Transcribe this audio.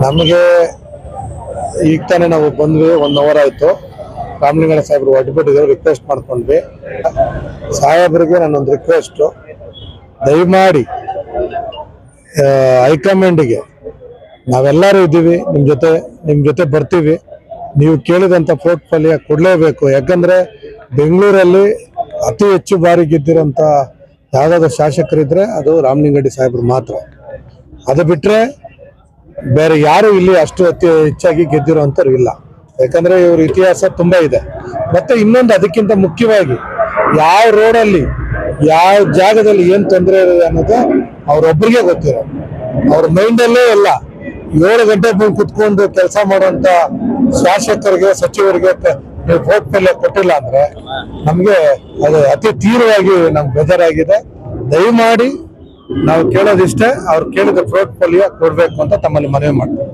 ನಮಗೆ ಈಗ ತಾನೇ ನಾವು ಬಂದ್ವಿ, 1 ಅವರ್ ಆಯ್ತು. ರಾಮಲಿಂಗಣ್ಣ ಸಾಹೇಬ್ರು ಒಡ್ಬಿಟ್ಟಿದ್ರು, ರಿಕ್ವೆಸ್ಟ್ ಮಾಡ್ಕೊಂಡ್ವಿ. ಸಾಹೇಬ್ರಿಗೆ ನನ್ನೊಂದು ರಿಕ್ವೆಸ್ಟ್, ದಯಮಾಡಿ ಹೈಕಮಾಂಡ್ಗೆ ನಾವೆಲ್ಲರೂ ಇದ್ದೀವಿ, ನಿಮ್ಮ ಜೊತೆ ಬರ್ತೀವಿ. ನೀವು ಕೇಳಿದಂಥ ಪೋರ್ಟ್ಫೋಲಿಯೋ ಕೊಡಲೇಬೇಕು. ಯಾಕಂದ್ರೆ ಬೆಂಗಳೂರಲ್ಲಿ ಅತಿ ಹೆಚ್ಚು ಬಾರಿ ಗೆದ್ದಿರೋಂಥ ಯಾವುದಾದ್ರು ಶಾಸಕರಿದ್ರೆ ಅದು ರಾಮಲಿಂಗಡ್ಡಿ ಸಾಹೇಬ್ರು ಮಾತ್ರ. ಅದು ಬಿಟ್ಟರೆ ಬೇರೆ ಯಾರು ಇಲ್ಲಿ ಅಷ್ಟು ಅತಿ ಹೆಚ್ಚಾಗಿ ಗೆದ್ದಿರೋಂಥವ್ರು ಇಲ್ಲ. ಯಾಕಂದ್ರೆ ಇವ್ರ ಇತಿಹಾಸ ತುಂಬಾ ಇದೆ. ಮತ್ತೆ ಇನ್ನೊಂದು, ಅದಕ್ಕಿಂತ ಮುಖ್ಯವಾಗಿ ಯಾವ ರೋಡಲ್ಲಿ ಯಾವ ಜಾಗದಲ್ಲಿ ಏನ್ ತೊಂದರೆ ಇದೆ ಅನ್ನೋದು ಅವ್ರೊಬ್ಬರಿಗೆ ಗೊತ್ತಿರೋ. ಅವ್ರ ಮೈಂಡಲ್ಲೇ ಎಲ್ಲ 7 ಗಂಟೆ ಬಂದು ಕುತ್ಕೊಂಡು ಕೆಲಸ ಮಾಡುವಂತ ಶಾಸಕರಿಗೆ, ಸಚಿವರಿಗೆ ನೀವು ಪೋರ್ಟ್ಫೋಲಿಯೋ ಕೊಟ್ಟಿಲ್ಲ ಅಂದ್ರೆ ನಮ್ಗೆ ಅದು ಅತಿ ತೀವ್ರವಾಗಿ ನಮ್ಗೆ ಬೇಜಾರಾಗಿದೆ. ದಯಮಾಡಿ ನಾವು ಕೇಳೋದಿಷ್ಟೇ, ಅವ್ರು ಕೇಳಿದ ಪೋರ್ಟ್ಫೋಲಿಯೋ ಕೊಡ್ಬೇಕು ಅಂತ ತಮ್ಮಲ್ಲಿ ಮನವಿ ಮಾಡ್ತೀವಿ.